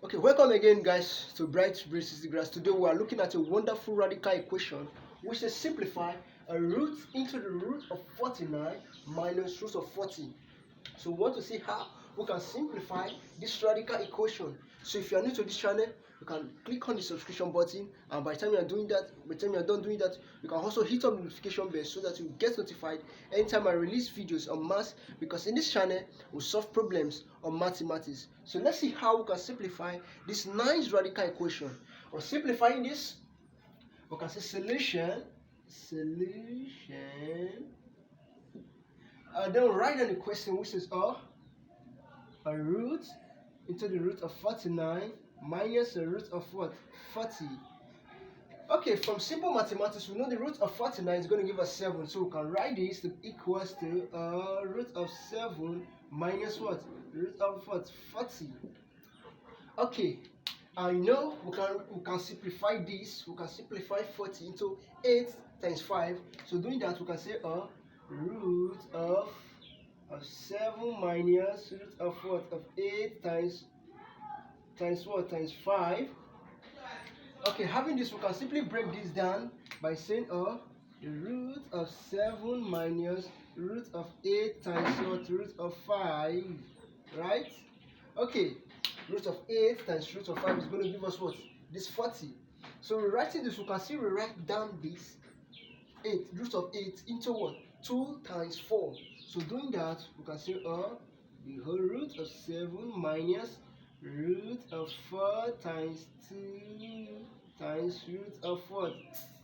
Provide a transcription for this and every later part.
Okay, welcome again, guys, to Bright Braces Grass. Today we are looking at a wonderful radical equation which is simplify a root into the root of 49 minus root of 40. So we want to see how we can simplify this radical equation. So if you are new to this channel, you can click on the subscription button, and by the time you are doing that, by the time you are done doing that, you can also hit on the notification bell so that you get notified anytime I release videos on maths, because in this channel we solve problems on mathematics. So let's see how we can simplify this nice radical equation. Or simplifying this, we can say solution, then we'll write down the question, which is a root into the root of 49 minus the root of what? 40. Okay, from simple mathematics, we know the root of 49 is going to give us 7. So we can write this to equals to root of 7 minus what? Root of what? 40. Okay, I know we can simplify this. We can simplify 40 into 8 times 5. So doing that, we can say root of 7 minus root of what? Of 8 times what? Times 5. Okay, having this, we can simply break this down by saying the root of 7 minus root of 8 times what? Root of 5, right? Okay, root of 8 times root of 5 is going to give us what? This 40. So rewriting this, we can see we write down this 8, root of 8 into what? 2 times 4. So doing that, we can say the whole root of 7 minus root of 4 times 2 times root of what?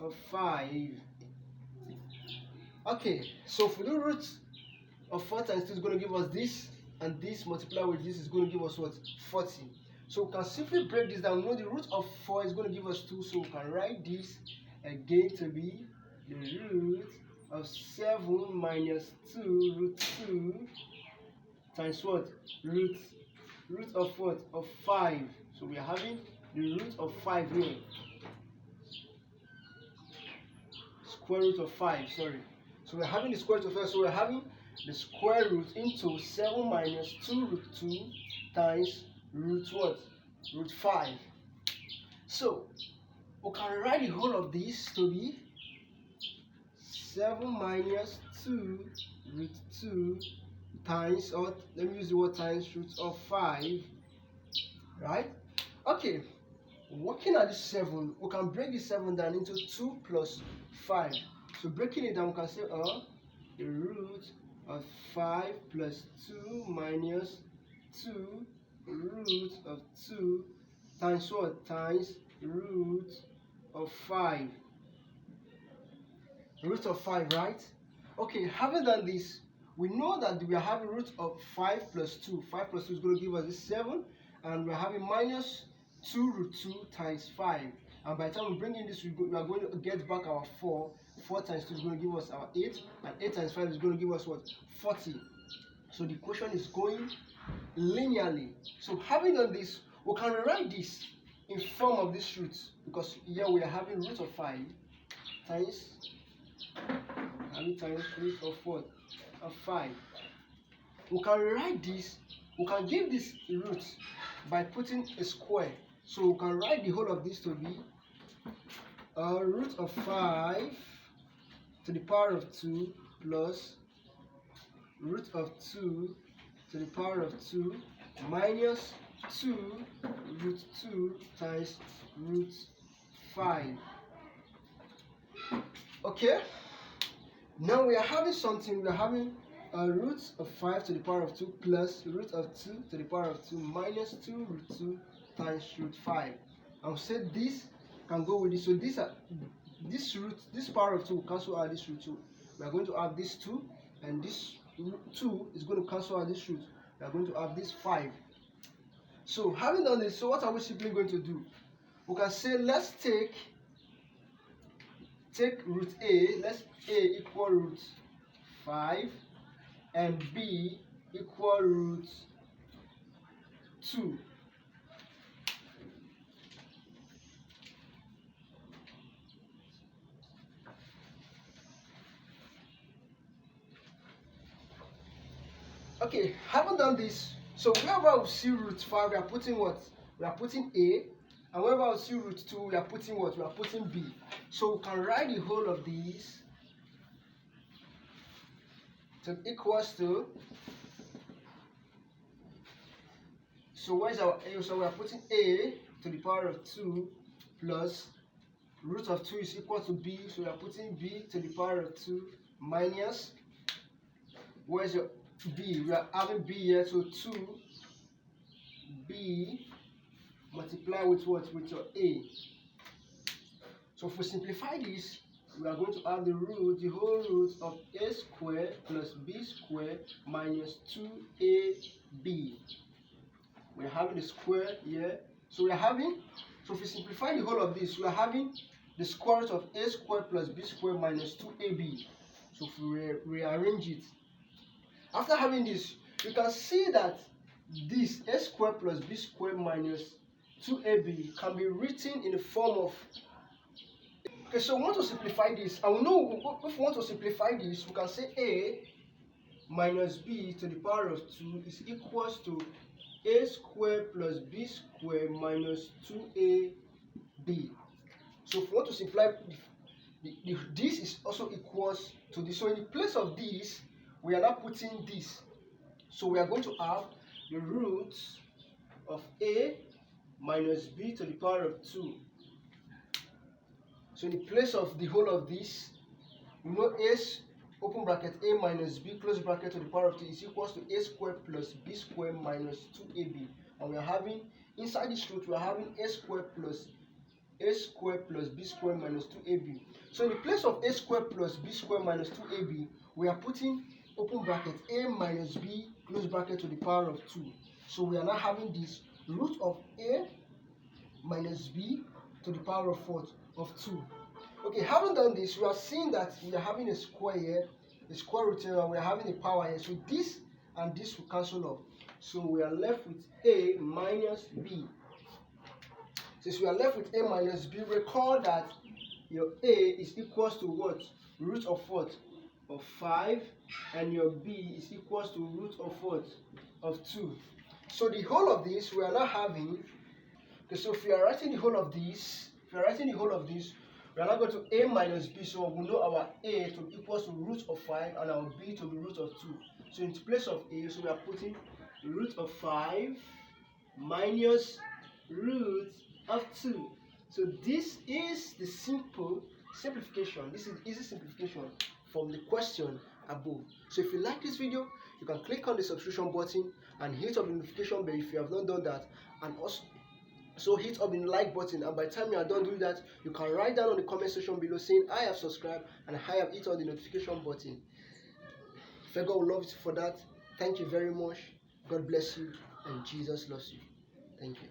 Of 5. Okay, so for the root of 4 times 2 is going to give us this, and this multiplied with this is going to give us what? 40. So we can simply break this down. We know the root of 4 is going to give us 2, so we can write this again to be the root of 7 minus 2 root 2 times what? Root of what? Of 5. So we are having the root of 5 here. Square root of 5, sorry. So we're having the square root of 5. So we're having the square root into 7 minus 2 root 2 times root what? Root 5. So we can write the whole of this to be 7 minus 2 root 2 times, or let me use the word times, root of 5, right? Okay, working at this 7, we can break this 7 down into 2 plus 5. So breaking it down, we can say the root of 5 plus 2 minus 2 root of 2 times what? Times root of 5. Root of 5, right? Okay, having done this, we know that we are having root of 5 plus 2. 5 plus 2 is going to give us this 7, and we're having minus 2 root 2 times 5. And by the time we bring in this, we are going to get back our 4. 4 times 2 is going to give us our 8, and 8 times 5 is going to give us what? 40. So the equation is going linearly. So having done this, we can rewrite this in form of this root, because here we are having root of 5 times root of what? Of 5. We can rewrite this, we can give this root by putting a square. So we can write the whole of this to be root of 5 to the power of 2 plus root of 2 to the power of 2 minus 2 root 2 times root 5. Okay, now we are having something. We are having root of 5 to the power of 2 plus root of 2 to the power of 2 minus 2 root 2 times root 5. I'll say this can go with this. So this power of 2 will cancel out this root 2. We are going to have this 2, and this 2 is going to cancel out this root. We are going to have this 5. So having done this, so what are we simply going to do? We can say let's take root A. Let's A equal root 5 and B equal root 2. Okay, having done this, so wherever we see root 5, we are putting what? we are putting A, and whenever we see root 2, we are putting what? We are putting B. So we can write the whole of these to equals to, so where's our A? So we are putting A to the power of 2 plus root of 2 is equal to B, so we are putting B to the power of 2 minus, where's your B? We are having B here, so 2B multiply with what? With your A. So if we simplify this, we are going to have the whole root of A squared plus B squared minus 2AB. We are having the square here. So we are having, so if we simplify the whole of this, we are having the square root of A squared plus B squared minus 2AB. So if we rearrange it, after having this, you can see that this A squared plus B squared minus 2AB can be written in the form of, okay, so we want to simplify this, and we know if we want to simplify this, we can say A minus B to the power of 2 is equals to A squared plus B squared minus 2AB. So if we want to simplify, this is also equals to this. So in the place of this, we are now putting this. So we are going to have the root of A minus B to the power of 2. So in the place of the whole of this, we know A open bracket A minus B close bracket to the power of 2 is equals to A squared plus B squared minus 2AB. And we are having, inside this root, we are having A squared plus B squared minus 2AB. So in the place of A squared plus B squared minus 2AB, we are putting open bracket A minus B close bracket to the power of 2. So we are now having this root of A minus B to the power of what? Of 2. Okay, having done this, we are seeing that we are having a square here, a square root here, and we are having a power here. So this and this will cancel off. So we are left with A minus B. Since we are left with A minus B, recall that your A is equals to what? Root of what? Of 5, and your B is equals to root of what? Of 2. So the whole of this, we are now having, okay, so if we are writing the whole of this, we are now going to A minus B, so we know our A to be equals to root of 5 and our B to be root of 2. So in place of A, so we are putting root of 5 minus root of 2. So this is the simplification. This is easy simplification from the question above. So if you like this video, you can click on the subscription button and hit on the notification bell if you have not done that, and also hit up the like button, and by the time you are done doing that, you can write down on the comment section below saying I have subscribed and I have hit on the notification button. God will love you for that. Thank you very much. God bless you, and Jesus loves you. Thank you.